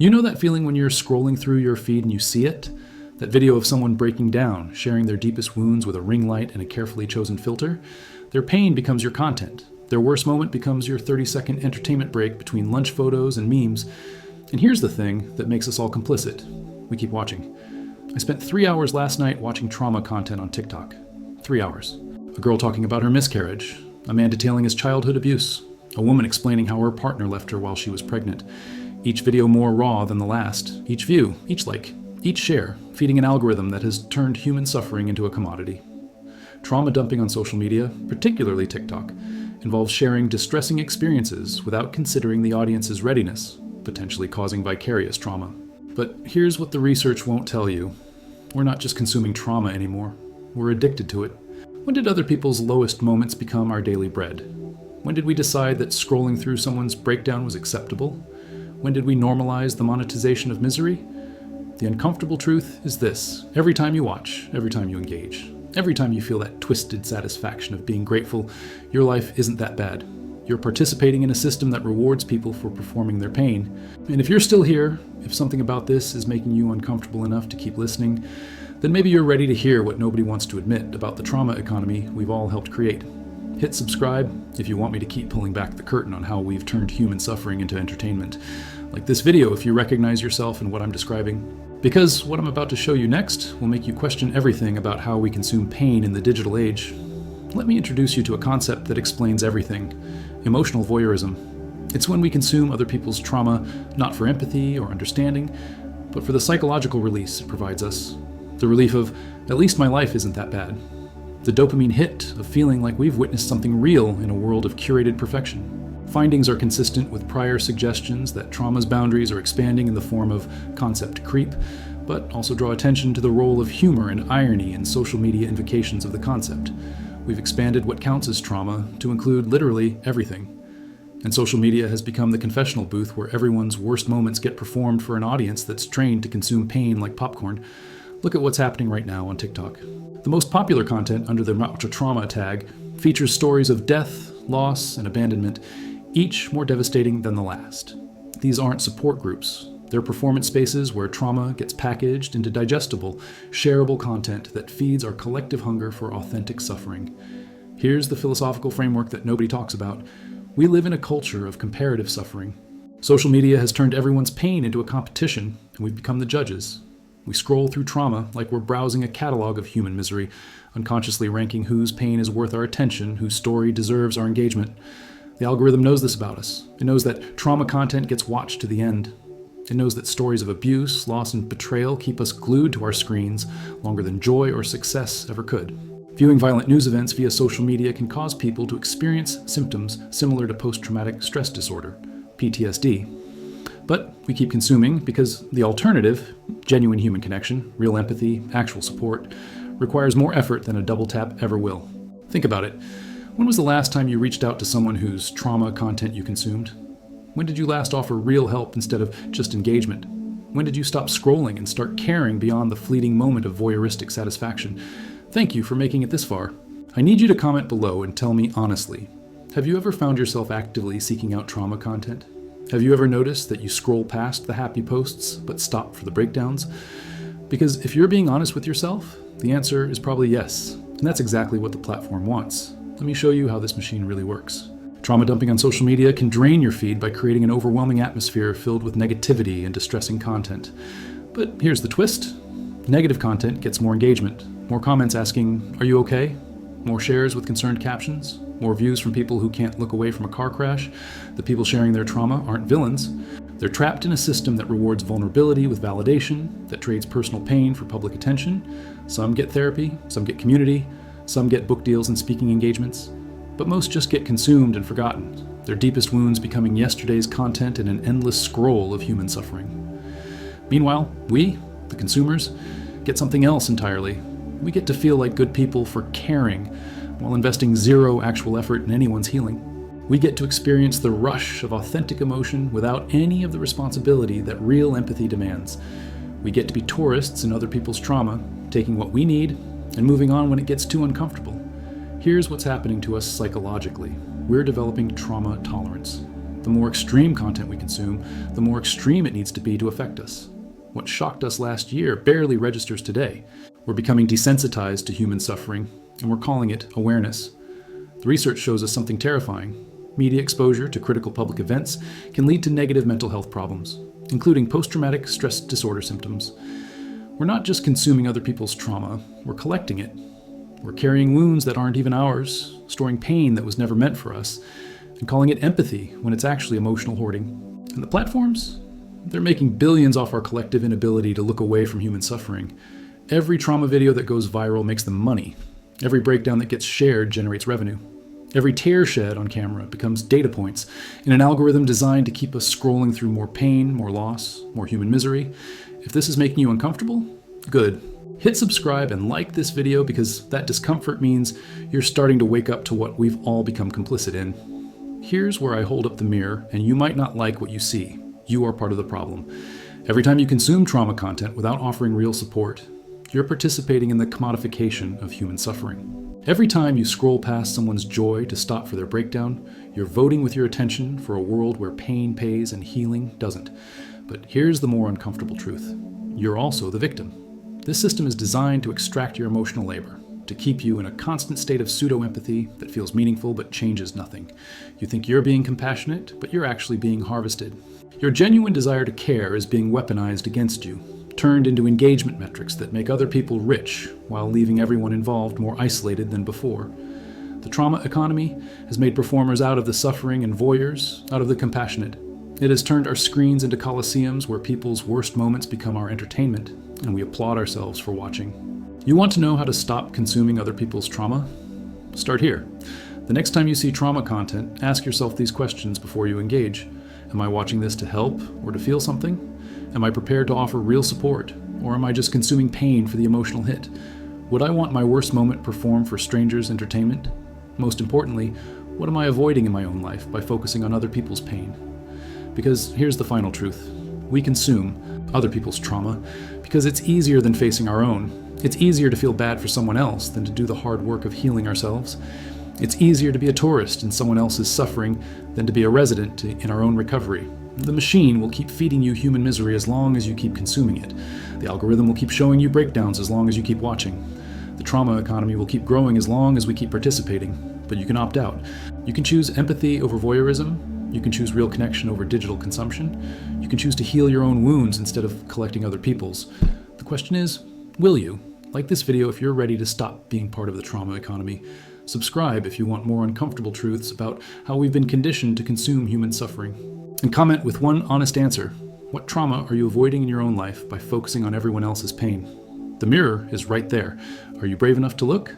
You know that feeling when you're scrolling through your feed and you see it? That video of someone breaking down, sharing their deepest wounds with a ring light and a carefully chosen filter? Their pain becomes your content. Their worst moment becomes your 30-second entertainment break between lunch photos and memes. And here's the thing that makes us all complicit. We keep watching. I spent 3 hours last night watching trauma content on TikTok. 3 hours. A girl talking about her miscarriage. A man detailing his childhood abuse. A woman explaining how her partner left her while she was pregnant. Each video more raw than the last. Each view, each like, each share, feeding an algorithm that has turned human suffering into a commodity. Trauma dumping on social media, particularly TikTok, involves sharing distressing experiences without considering the audience's readiness, potentially causing vicarious trauma. But here's what the research won't tell you. We're not just consuming trauma anymore. We're addicted to it. When did other people's lowest moments become our daily bread? When did we decide that scrolling through someone's breakdown was acceptable? When did we normalize the monetization of misery? The uncomfortable truth is this. Every time you watch, every time you engage, every time you feel that twisted satisfaction of being grateful, your life isn't that bad. You're participating in a system that rewards people for performing their pain. And if you're still here, if something about this is making you uncomfortable enough to keep listening, then maybe you're ready to hear what nobody wants to admit about the trauma economy we've all helped create. Hit subscribe if you want me to keep pulling back the curtain on how we've turned human suffering into entertainment. Like this video if you recognize yourself in what I'm describing. Because what I'm about to show you next will make you question everything about how we consume pain in the digital age. Let me introduce you to a concept that explains everything. Emotional voyeurism. It's when we consume other people's trauma, not for empathy or understanding, but for the psychological release it provides us. The relief of, at least my life isn't that bad. The dopamine hit of feeling like we've witnessed something real in a world of curated perfection. Findings are consistent with prior suggestions that trauma's boundaries are expanding in the form of concept creep, but also draw attention to the role of humor and irony in social media invocations of the concept. We've expanded what counts as trauma to include literally everything. And social media has become the confessional booth where everyone's worst moments get performed for an audience that's trained to consume pain like popcorn. Look at what's happening right now on TikTok. The most popular content under the trauma tag features stories of death, loss, and abandonment, each more devastating than the last. These aren't support groups. They're performance spaces where trauma gets packaged into digestible, shareable content that feeds our collective hunger for authentic suffering. Here's the philosophical framework that nobody talks about. We live in a culture of comparative suffering. Social media has turned everyone's pain into a competition, and we've become the judges. We scroll through trauma like we're browsing a catalog of human misery, unconsciously ranking whose pain is worth our attention, whose story deserves our engagement. The algorithm knows this about us. It knows that trauma content gets watched to the end. It knows that stories of abuse, loss, and betrayal keep us glued to our screens longer than joy or success ever could. Viewing violent news events via social media can cause people to experience symptoms similar to post-traumatic stress disorder, PTSD. But we keep consuming because the alternative, genuine human connection, real empathy, actual support, requires more effort than a double tap ever will. Think about it. When was the last time you reached out to someone whose trauma content you consumed? When did you last offer real help instead of just engagement? When did you stop scrolling and start caring beyond the fleeting moment of voyeuristic satisfaction? Thank you for making it this far. I need you to comment below and tell me honestly, have you ever found yourself actively seeking out trauma content? Have you ever noticed that you scroll past the happy posts but stop for the breakdowns? Because if you're being honest with yourself, the answer is probably yes, and that's exactly what the platform wants. Let me show you how this machine really works. Trauma dumping on social media can drain your feed by creating an overwhelming atmosphere filled with negativity and distressing content. But here's the twist. Negative content gets more engagement, more comments asking, "Are you okay?" More shares with concerned captions, more views from people who can't look away from a car crash. The people sharing their trauma aren't villains. They're trapped in a system that rewards vulnerability with validation, that trades personal pain for public attention. Some get therapy, some get community, some get book deals and speaking engagements. But most just get consumed and forgotten, their deepest wounds becoming yesterday's content in an endless scroll of human suffering. Meanwhile, we, the consumers, get something else entirely. We get to feel like good people for caring, while investing zero actual effort in anyone's healing. We get to experience the rush of authentic emotion without any of the responsibility that real empathy demands. We get to be tourists in other people's trauma, taking what we need and moving on when it gets too uncomfortable. Here's what's happening to us psychologically. We're developing trauma tolerance. The more extreme content we consume, the more extreme it needs to be to affect us. What shocked us last year barely registers today. We're becoming desensitized to human suffering, and we're calling it awareness. The research shows us something terrifying. Media exposure to critical public events can lead to negative mental health problems, including post-traumatic stress disorder symptoms. We're not just consuming other people's trauma, we're collecting it. We're carrying wounds that aren't even ours, storing pain that was never meant for us, and calling it empathy when it's actually emotional hoarding. And the platforms? They're making billions off our collective inability to look away from human suffering. Every trauma video that goes viral makes them money. Every breakdown that gets shared generates revenue. Every tear shed on camera becomes data points in an algorithm designed to keep us scrolling through more pain, more loss, more human misery. If this is making you uncomfortable, good. Hit subscribe and like this video because that discomfort means you're starting to wake up to what we've all become complicit in. Here's where I hold up the mirror, and you might not like what you see. You are part of the problem. Every time you consume trauma content without offering real support, you're participating in the commodification of human suffering. Every time you scroll past someone's joy to stop for their breakdown, you're voting with your attention for a world where pain pays and healing doesn't. But here's the more uncomfortable truth. You're also the victim. This system is designed to extract your emotional labor, to keep you in a constant state of pseudo-empathy that feels meaningful but changes nothing. You think you're being compassionate, but you're actually being harvested. Your genuine desire to care is being weaponized against you, turned into engagement metrics that make other people rich while leaving everyone involved more isolated than before. The trauma economy has made performers out of the suffering and voyeurs out of the compassionate. It has turned our screens into coliseums where people's worst moments become our entertainment, and we applaud ourselves for watching. You want to know how to stop consuming other people's trauma? Start here. The next time you see trauma content, ask yourself these questions before you engage. Am I watching this to help or to feel something? Am I prepared to offer real support, or am I just consuming pain for the emotional hit? Would I want my worst moment performed for strangers' entertainment? Most importantly, what am I avoiding in my own life by focusing on other people's pain? Because here's the final truth. We consume other people's trauma because it's easier than facing our own. It's easier to feel bad for someone else than to do the hard work of healing ourselves. It's easier to be a tourist in someone else's suffering than to be a resident in our own recovery. The machine will keep feeding you human misery as long as you keep consuming it. The algorithm will keep showing you breakdowns as long as you keep watching. The trauma economy will keep growing as long as we keep participating. But you can opt out. You can choose empathy over voyeurism. You can choose real connection over digital consumption. You can choose to heal your own wounds instead of collecting other people's. The question is, will you? Like this video if you're ready to stop being part of the trauma economy. Subscribe if you want more uncomfortable truths about how we've been conditioned to consume human suffering. And comment with one honest answer. What trauma are you avoiding in your own life by focusing on everyone else's pain? The mirror is right there. Are you brave enough to look?